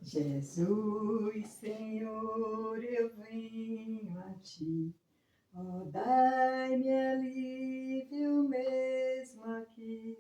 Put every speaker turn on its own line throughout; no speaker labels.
Jesus, Senhor, eu venho a ti. Ó, dai-me alívio mesmo aqui.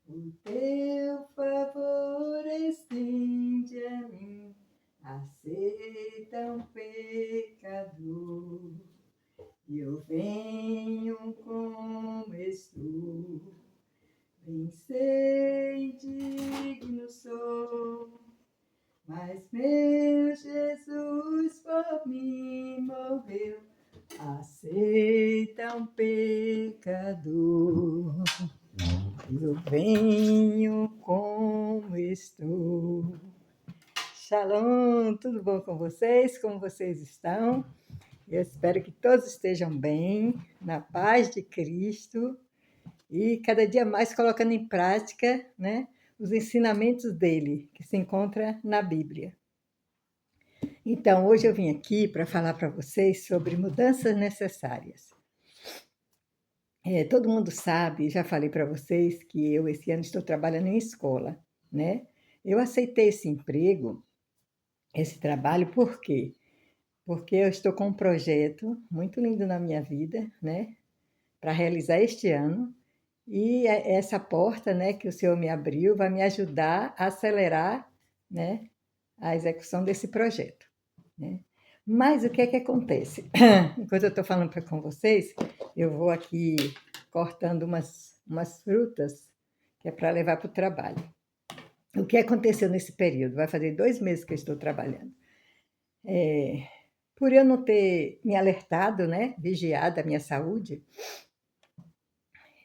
O teu favor estende a mim. Aceita um pecador. Eu venho como estou. Bem sei, digno sou. Mas meu Jesus por mim morreu, aceita um pecador. Eu venho como estou. Shalom, tudo bom com vocês? Como vocês estão? Eu espero que todos estejam bem, na paz de Cristo e cada dia mais colocando em prática, né, os ensinamentos dele, que se encontra na Bíblia. Então, hoje eu vim aqui para falar para vocês sobre mudanças necessárias. Todo mundo sabe, já falei para vocês que eu esse ano estou trabalhando em escola, né? Eu aceitei esse emprego, esse trabalho, por quê? Porque eu estou com um projeto muito lindo na minha vida, né? Para realizar este ano. E essa porta, né, que o Senhor me abriu vai me ajudar a acelerar, né, a execução desse projeto, né? Mas o que é que acontece? Enquanto eu estou falando com vocês, eu vou aqui cortando umas frutas que é para levar para o trabalho. O que aconteceu nesse período? Vai fazer 2 meses que eu estou trabalhando. Por eu não ter me alertado, né, vigiado a minha saúde,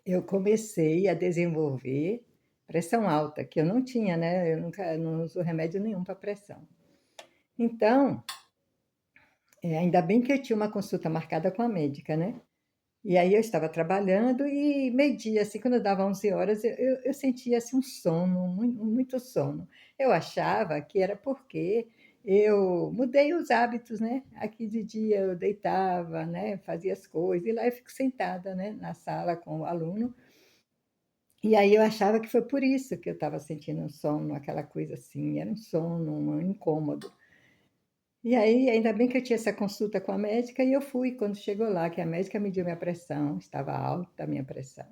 eu comecei a desenvolver pressão alta, que eu não tinha, né? Eu nunca não uso remédio nenhum para pressão. Então, ainda bem que eu tinha uma consulta marcada com a médica, né? E aí eu estava trabalhando e meio-dia, assim, quando dava 11 horas, eu sentia assim, um sono, muito sono. Eu achava que era porque eu mudei os hábitos, né? Aqui de dia eu deitava, né? Fazia as coisas, e lá eu fico sentada, né? Na sala com o aluno. E aí eu achava que foi por isso que eu estava sentindo um sono, aquela coisa assim, era um sono, um incômodo. E aí, ainda bem que eu tinha essa consulta com a médica e eu fui. Quando chegou lá, que a médica mediu minha pressão, estava alta a minha pressão.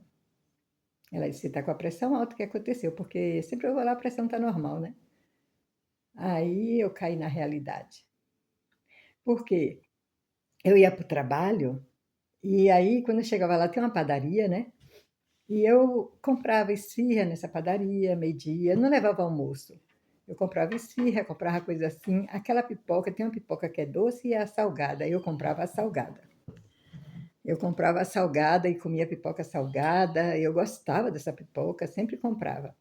Ela disse: "Você está com a pressão alta, o que aconteceu?" Porque sempre eu vou lá, a pressão está normal, né? Aí eu caí na realidade. Por quê? Eu ia para o trabalho e aí, quando eu chegava lá, tem uma padaria, né? E eu comprava esfirra nessa padaria, meio-dia, não levava almoço. Eu comprava esfirra, comprava coisa assim. Aquela pipoca, tem uma pipoca que é doce e a salgada. Eu comprava a salgada. Eu comprava a salgada e comia pipoca salgada. Eu gostava dessa pipoca, sempre comprava.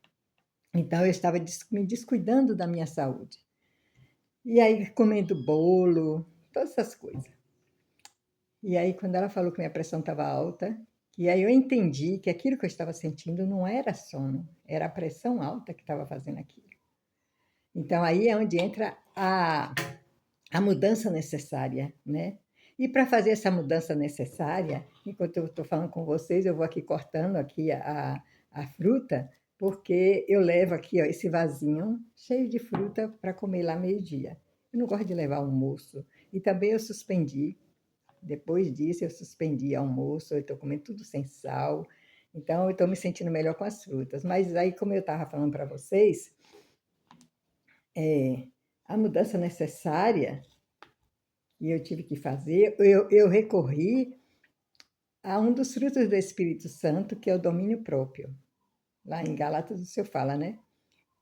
Então eu estava me descuidando da minha saúde. E aí comendo bolo, todas essas coisas. E aí quando ela falou que minha pressão estava alta, e aí eu entendi que aquilo que eu estava sentindo não era sono, era a pressão alta que estava fazendo aquilo. Então aí é onde entra a mudança necessária, né? E para fazer essa mudança necessária, enquanto eu estou falando com vocês, eu vou aqui cortando aqui a fruta, porque eu levo aqui, ó, esse vasinho cheio de fruta para comer lá meio-dia. Eu não gosto de levar almoço. E também eu suspendi, depois disso eu suspendi almoço, eu estou comendo tudo sem sal. Então eu estou me sentindo melhor com as frutas. Mas aí, como eu estava falando para vocês, a mudança necessária que eu tive que fazer, eu recorri a um dos frutos do Espírito Santo, que é o domínio próprio. Lá em Gálatas o Senhor fala, né?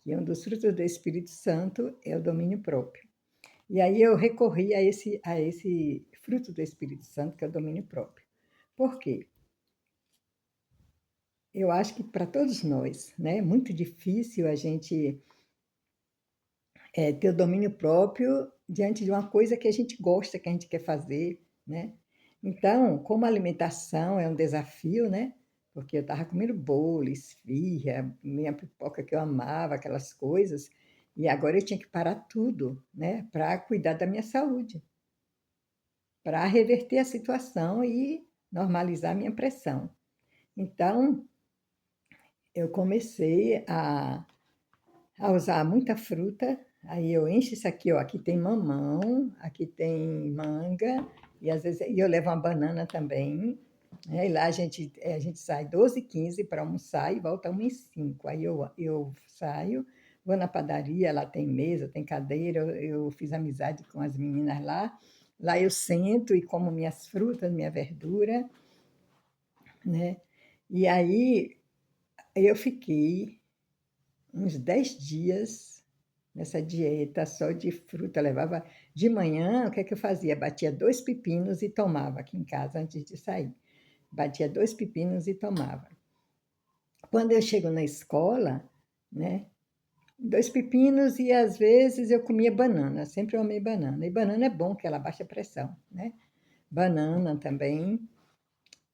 Que um dos frutos do Espírito Santo é o domínio próprio. E aí eu recorri a esse fruto do Espírito Santo, que é o domínio próprio. Por quê? Eu acho que para todos nós, né, é muito difícil a gente ter o domínio próprio diante de uma coisa que a gente gosta, que a gente quer fazer, né? Então, como a alimentação é um desafio, né? Porque eu estava comendo bolo, esfirra, minha pipoca que eu amava, aquelas coisas, e agora eu tinha que parar tudo, né? Para cuidar da minha saúde, para reverter a situação e normalizar a minha pressão. Então, eu comecei a usar muita fruta, Aí eu encho isso aqui, ó, aqui tem mamão, aqui tem manga, e às vezes e eu levo uma banana também, né? E lá a gente sai 12h15 para almoçar e volta 1h05. Aí eu saio, vou na padaria, lá tem mesa, tem cadeira, eu fiz amizade com as meninas lá. Lá eu sento e como minhas frutas, minha verdura, né? E aí eu fiquei uns 10 dias nessa dieta só de fruta. Eu levava de manhã, o que é que eu fazia? Batia 2 pepinos e tomava aqui em casa antes de sair. Batia 2 pepinos e tomava. Quando eu chego na escola, né, 2 pepinos e às vezes eu comia banana, sempre eu amei banana. E banana é bom, que ela baixa a pressão, né? Banana também.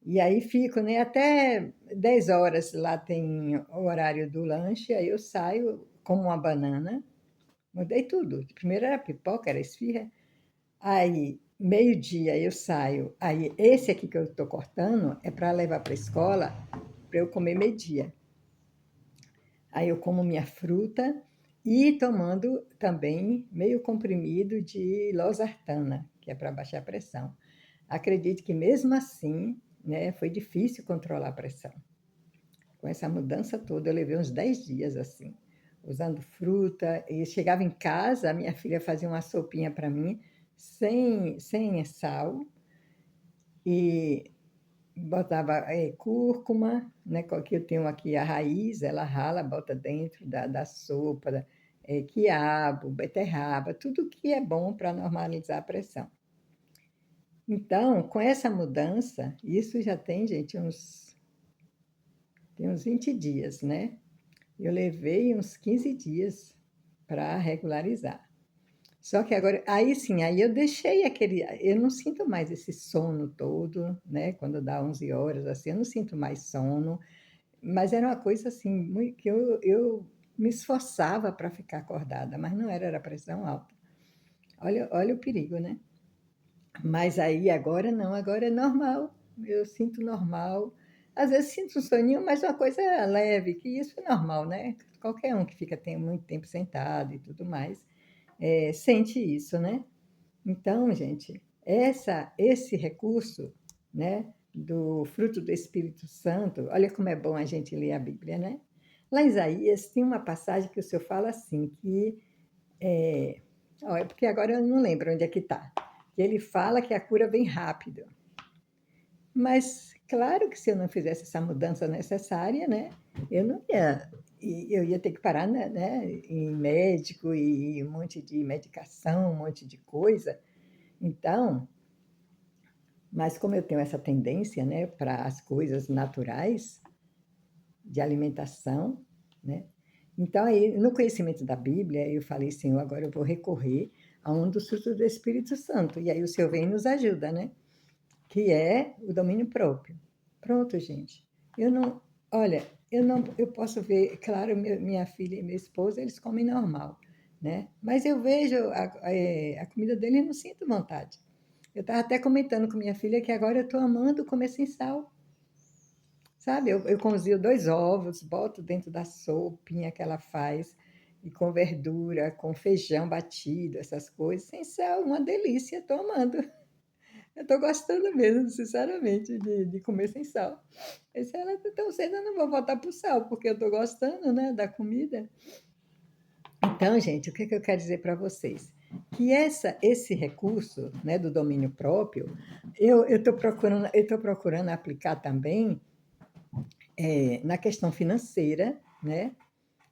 E aí fico, né, até 10 horas lá tem o horário do lanche, aí eu saio, como uma banana, mudei tudo. Primeiro era pipoca, era esfirra. Aí, meio-dia eu saio. Aí, esse aqui que eu estou cortando é para levar para a escola, para eu comer meio-dia. Aí eu como minha fruta e tomando também meio comprimido de losartana, que é para baixar a pressão. Acredito que mesmo assim, né, foi difícil controlar a pressão. Com essa mudança toda, eu levei uns 10 dias assim, usando fruta. E chegava em casa, a minha filha fazia uma sopinha para mim, sem sal, e botava cúrcuma, né, que eu tenho aqui a raiz, ela rala, bota dentro da sopa, quiabo, beterraba, tudo que é bom para normalizar a pressão. Então, com essa mudança, isso já tem, gente, tem uns 20 dias, né? Eu levei uns 15 dias para regularizar. Só que agora, aí sim, aí eu deixei aquele. Eu não sinto mais esse sono todo, né? Quando dá 11 horas, assim, eu não sinto mais sono. Mas era uma coisa assim, que eu me esforçava para ficar acordada, mas não era, era pressão alta. Olha o perigo, né? Mas aí agora não, agora é normal. Eu sinto normal. Às vezes sinto um soninho, mas uma coisa leve, que isso é normal, né? Qualquer um que fica tem muito tempo sentado e tudo mais, sente isso, né? Então, gente, esse recurso, né, do fruto do Espírito Santo, olha como é bom a gente ler a Bíblia, né? Lá em Isaías tem uma passagem que o Senhor fala assim, que é porque agora eu não lembro onde é que está. Que ele fala que a cura vem rápido. Mas claro que se eu não fizesse essa mudança necessária, né, eu não ia, eu ia ter que parar, né, em médico e um monte de medicação, um monte de coisa. Então, mas como eu tenho essa tendência, né, para as coisas naturais de alimentação, né? Então aí, no conhecimento da Bíblia, eu falei, Senhor, agora eu vou recorrer a um dos frutos do Espírito Santo. E aí o Senhor vem e nos ajuda, né? Que é o domínio próprio. Pronto, gente. Eu não, olha, eu posso ver, claro, minha filha e minha esposa, eles comem normal, né? Mas eu vejo a comida deles e não sinto vontade. Eu estava até comentando com minha filha que agora eu estou amando comer sem sal. Sabe, eu cozinho 2 ovos, boto dentro da sopinha que ela faz, e com verdura, com feijão batido, essas coisas, sem sal, uma delícia, estou amando. Eu estou gostando mesmo, sinceramente, de comer sem sal. E se ela tá tão cedo, eu não vou voltar para o sal, porque eu estou gostando, né, da comida. Então, gente, o que eu quero dizer para vocês? Que esse recurso, né, do domínio próprio, eu estou procurando aplicar também na questão financeira, né?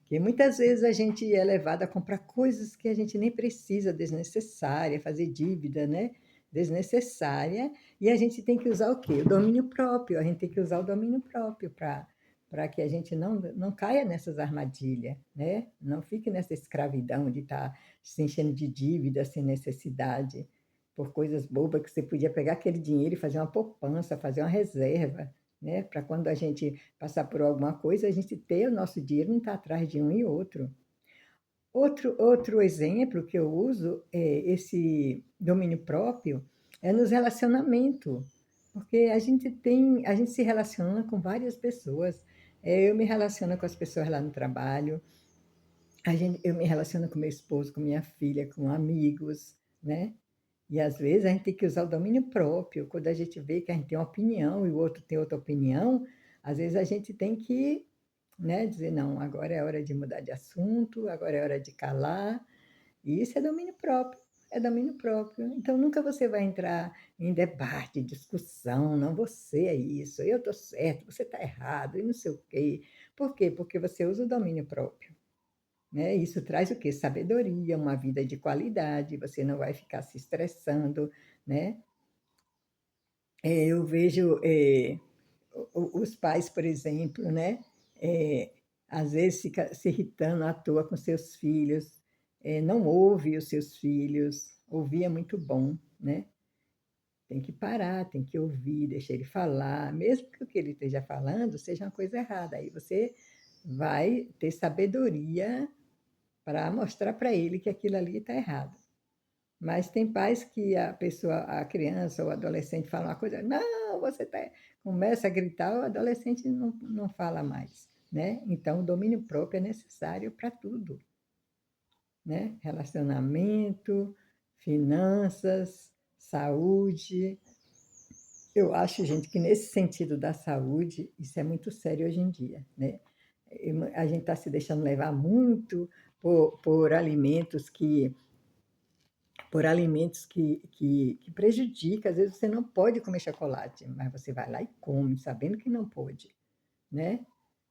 Que muitas vezes a gente é levado a comprar coisas que a gente nem precisa, desnecessária, fazer dívida, né? Desnecessária, e a gente tem que usar o quê? O domínio próprio, a gente tem que usar o domínio próprio para que a gente não caia nessas armadilhas, né? Não fique nessa escravidão de estar se enchendo de dívida sem necessidade, por coisas bobas que você podia pegar aquele dinheiro e fazer uma poupança, fazer uma reserva, né? Para quando a gente passar por alguma coisa, a gente ter o nosso dinheiro, não estar atrás de um e outro. Outro exemplo que eu uso é esse domínio próprio é nos relacionamentos, porque a gente se relaciona com várias pessoas. Eu me relaciono com as pessoas lá no trabalho, eu me relaciono com meu esposo, com minha filha, com amigos, né? E às vezes a gente tem que usar o domínio próprio. Quando a gente vê que a gente tem uma opinião e o outro tem outra opinião, às vezes a gente tem que, né, dizer, não, agora é hora de mudar de assunto, agora é hora de calar. E isso é domínio próprio, é domínio próprio. Então nunca você vai entrar em debate, discussão, não, você é isso, eu estou certo, você está errado, e não sei o quê. Por quê? Porque você usa o domínio próprio. Né? Isso traz o quê? Sabedoria, uma vida de qualidade, você não vai ficar se estressando, né? Eu vejo os pais, por exemplo, né? É, às vezes fica se irritando à toa com seus filhos, não ouve os seus filhos, ouvir é muito bom, né? Tem que parar, tem que ouvir, deixar ele falar, mesmo que o que ele esteja falando seja uma coisa errada. Aí você vai ter sabedoria para mostrar para ele que aquilo ali está errado. Mas tem pais que a pessoa, a criança ou o adolescente fala uma coisa, não, você tá... começa a gritar, o adolescente não fala mais, né? Então, o domínio próprio é necessário para tudo, né? Relacionamento, finanças, saúde. Eu acho, gente, que nesse sentido da saúde, isso é muito sério hoje em dia, né? A gente está se deixando levar muito por alimentos que prejudicam. Às vezes você não pode comer chocolate, mas você vai lá e come, sabendo que não pode, né?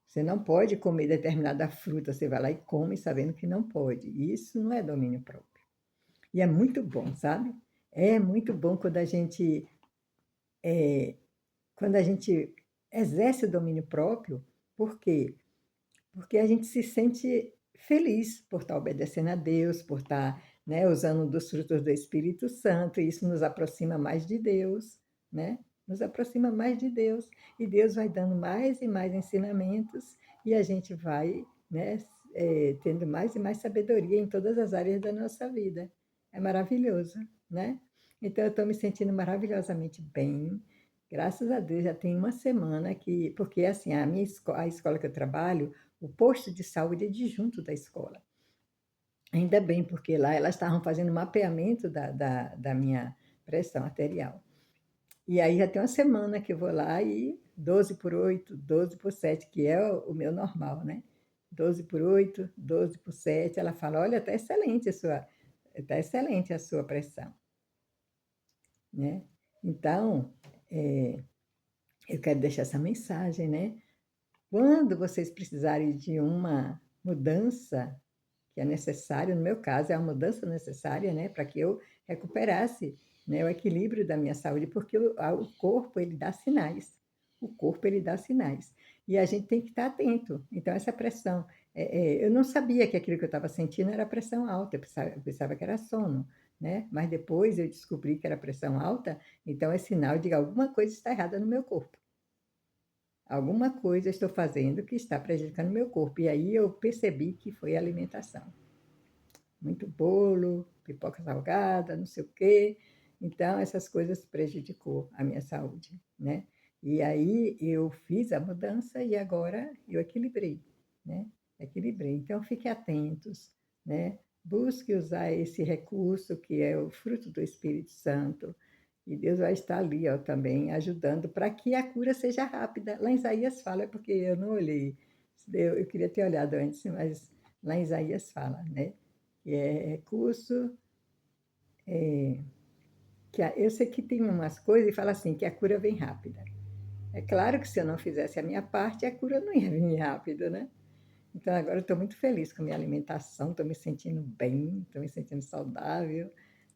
Você não pode comer determinada fruta, você vai lá e come sabendo que não pode. Isso não é domínio próprio. E é muito bom, sabe? É muito bom quando a gente exerce o domínio próprio. Por quê? Porque a gente se sente feliz por estar obedecendo a Deus, por estar, né, usando dos frutos do Espírito Santo, e isso nos aproxima mais de Deus, né? Nos aproxima mais de Deus, e Deus vai dando mais e mais ensinamentos, e a gente vai, né, tendo mais e mais sabedoria em todas as áreas da nossa vida. É maravilhoso, né? Então, eu estou me sentindo maravilhosamente bem. Graças a Deus, já tem uma semana que, porque assim, a escola que eu trabalho, o posto de saúde é disjunto da escola. Ainda bem, porque lá elas estavam fazendo mapeamento da minha pressão arterial. E aí já tem uma semana que eu vou lá e 12/8, 12/7, que é o meu normal, né? 12/8, 12/7, ela fala, olha, está excelente a sua pressão, né? Então, é, eu quero deixar essa mensagem, né? Quando vocês precisarem de uma mudança que é necessária, no meu caso, é uma mudança necessária, né, para que eu recuperasse, né, o equilíbrio da minha saúde, porque o corpo, ele dá sinais. O corpo, ele dá sinais. E a gente tem que estar atento. Então, essa pressão. Eu não sabia que aquilo que eu estava sentindo era pressão alta, eu pensava que era sono, né? Mas depois eu descobri que era pressão alta, então é sinal de que alguma coisa está errada no meu corpo. Alguma coisa estou fazendo que está prejudicando meu corpo. E aí eu percebi que foi a alimentação. Muito bolo, pipoca salgada, não sei o quê. Então, essas coisas prejudicou a minha saúde, né? E aí eu fiz a mudança e agora eu equilibrei, né? Equilibrei. Então, fiquem atentos, né? Busque usar esse recurso que é o fruto do Espírito Santo, e Deus vai estar ali, ó, também ajudando para que a cura seja rápida. Lá em Isaías fala, é porque eu não olhei, eu queria ter olhado antes, mas lá em Isaías fala, né? Que é recurso, eu sei que tem umas coisas e fala assim, que a cura vem rápida. É claro que se eu não fizesse a minha parte, a cura não ia vir rápido, né? Então agora eu estou muito feliz com a minha alimentação, estou me sentindo bem, estou me sentindo saudável,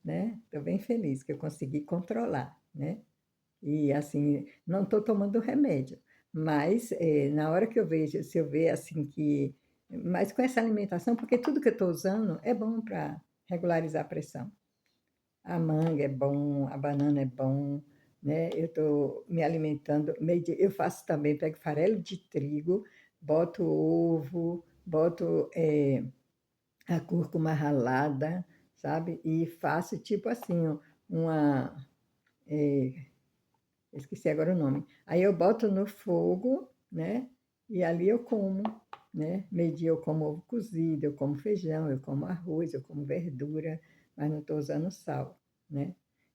né? Estou bem feliz que eu consegui controlar, né? E assim, não estou tomando remédio, mas na hora que eu vejo, se eu ver assim que. Mas com essa alimentação, porque tudo que eu estou usando é bom para regularizar a pressão. A manga é bom, a banana é bom, né? Eu estou me alimentando. Eu faço também, pego farelo de trigo, boto ovo, boto a cúrcuma ralada, sabe? E faço tipo assim, uma. Esqueci agora o nome. Aí eu boto no fogo, né? E ali eu como. né? Meio-dia eu como ovo cozido, eu como feijão, eu como arroz, eu como verdura, mas não estou usando sal, né?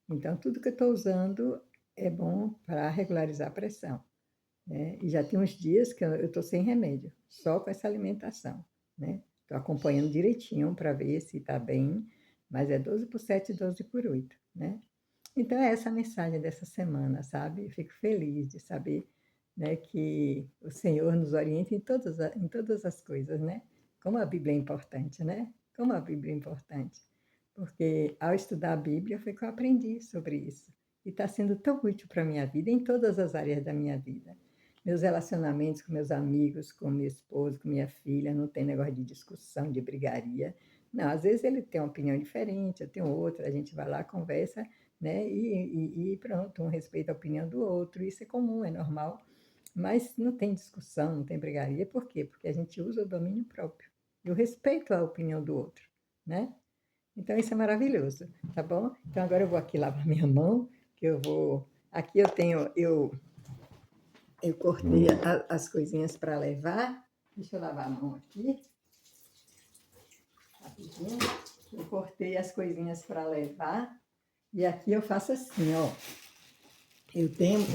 Então, tudo que eu estou usando é bom para regularizar a pressão, né? E já tem uns dias que eu estou sem remédio, só com essa alimentação, né? Estou acompanhando direitinho para ver se está bem, mas é 12 por 7, 12 por 8, né? Então, é essa a mensagem dessa semana, sabe? Eu fico feliz de saber, né, que o Senhor nos orienta em todas as coisas, né? Como a Bíblia é importante, né? Como a Bíblia é importante. Porque ao estudar a Bíblia foi que eu aprendi sobre isso. E está sendo tão útil para a minha vida, em todas as áreas da minha vida. Meus relacionamentos com meus amigos, com meu esposo, com minha filha, não tem negócio de discussão, de brigaria. Não, às vezes ele tem uma opinião diferente, eu tenho outra, a gente vai lá, conversa, né? E pronto, um respeita a opinião do outro, isso é comum, é normal, mas não tem discussão, não tem brigaria, por quê? Porque a gente usa o domínio próprio, e o respeito à opinião do outro, né? Então isso é maravilhoso, tá bom? Então agora eu vou aqui lavar minha mão, que eu vou. Aqui eu cortei as coisinhas para levar. Deixa eu lavar a mão aqui, rapidinho. Eu cortei as coisinhas para levar. E aqui eu faço assim, ó. Eu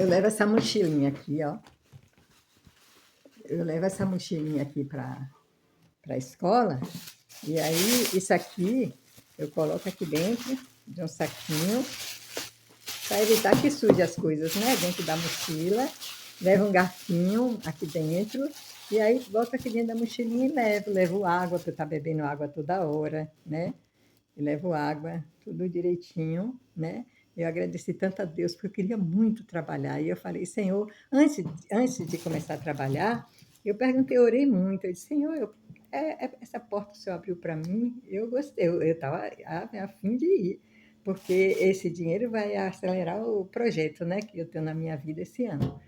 levo essa mochilinha aqui, ó. Eu levo essa mochilinha aqui para a escola. E aí, isso aqui, eu coloco aqui dentro de um saquinho, para evitar que suje as coisas, né? Dentro da mochila. Levo um garfinho aqui dentro. E aí, boto aqui dentro da mochilinha e levo. Levo água, para eu estar bebendo água toda hora, né? E levo água, tudo direitinho, né? Eu agradeci tanto a Deus, porque eu queria muito trabalhar. E eu falei, Senhor, antes de começar a trabalhar, eu perguntei, eu orei muito. Eu disse, Senhor, essa porta o Senhor abriu para mim, eu gostei, eu estava a fim de ir, porque esse dinheiro vai acelerar o projeto, né, que eu tenho na minha vida esse ano.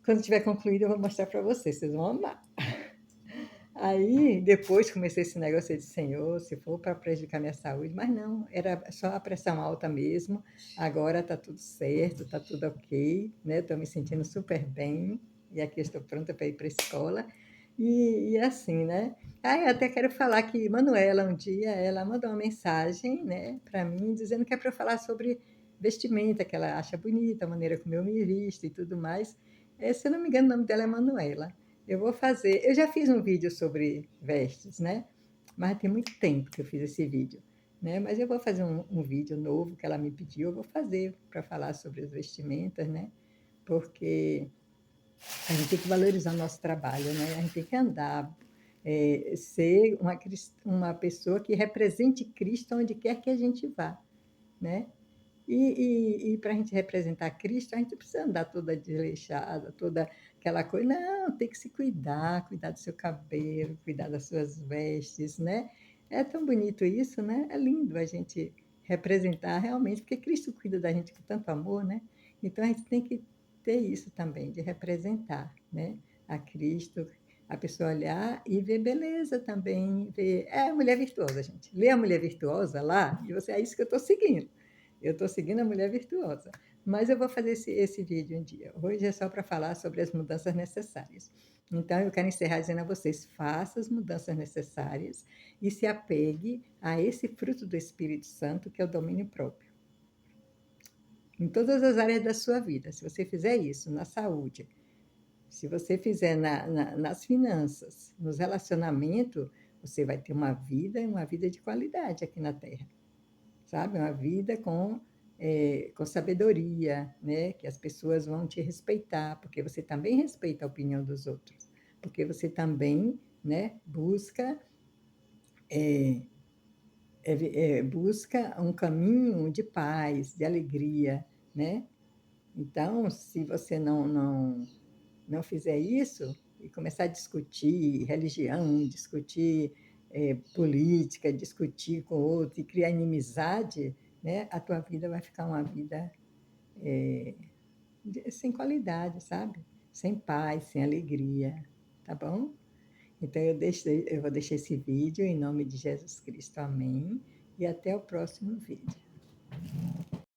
Quando tiver concluído, eu vou mostrar para vocês, vocês vão amar. Aí, depois comecei esse negócio de Senhor, se for para prejudicar minha saúde, mas não, era só a pressão alta mesmo. Agora está tudo certo, está tudo ok, né? Estou me sentindo super bem e aqui estou pronta para ir para a escola. E assim, né? Ah, eu até quero falar que Manuela, um dia, ela mandou uma mensagem, né, para mim, dizendo que é para eu falar sobre vestimenta, que ela acha bonita, a maneira como eu me visto e tudo mais. Se eu não me engano, o nome dela é Manuela. Eu vou fazer. Eu já fiz um vídeo sobre vestes, né? Mas tem muito tempo que eu fiz esse vídeo, né? Mas eu vou fazer um vídeo novo que ela me pediu, eu vou fazer para falar sobre as vestimentas, né? Porque a gente tem que valorizar o nosso trabalho, né? A gente tem que andar, ser uma pessoa que represente Cristo onde quer que a gente vá, né? E para a gente representar Cristo, a gente precisa andar toda desleixada, toda aquela coisa. Não, tem que se cuidar, cuidar do seu cabelo, cuidar das suas vestes, né? É tão bonito isso, né? É lindo a gente representar realmente, porque Cristo cuida da gente com tanto amor, né? Então a gente tem que ter isso também, de representar, né? A Cristo, a pessoa olhar e ver beleza também, ver. É a mulher virtuosa, gente. Lê a mulher virtuosa lá, e você é isso que eu estou seguindo. Eu estou seguindo a mulher virtuosa. Mas eu vou fazer esse vídeo um dia. Hoje é só para falar sobre as mudanças necessárias. Então, eu quero encerrar dizendo a vocês: faça as mudanças necessárias e se apegue a esse fruto do Espírito Santo, que é o domínio próprio. Em todas as áreas da sua vida. Se você fizer isso, na saúde, se você fizer nas finanças, nos relacionamentos, você vai ter uma vida de qualidade aqui na Terra, sabe? Uma vida com sabedoria, né? Que as pessoas vão te respeitar, porque você também respeita a opinião dos outros, porque você também, né, busca um caminho de paz, de alegria, né? Então, se você não fizer isso e começar a discutir religião, discutir política, discutir com outro e criar inimizade, né, a tua vida vai ficar uma vida sem qualidade, sabe? Sem paz, sem alegria, tá bom? Então eu vou deixar esse vídeo em nome de Jesus Cristo, amém. E até o próximo vídeo.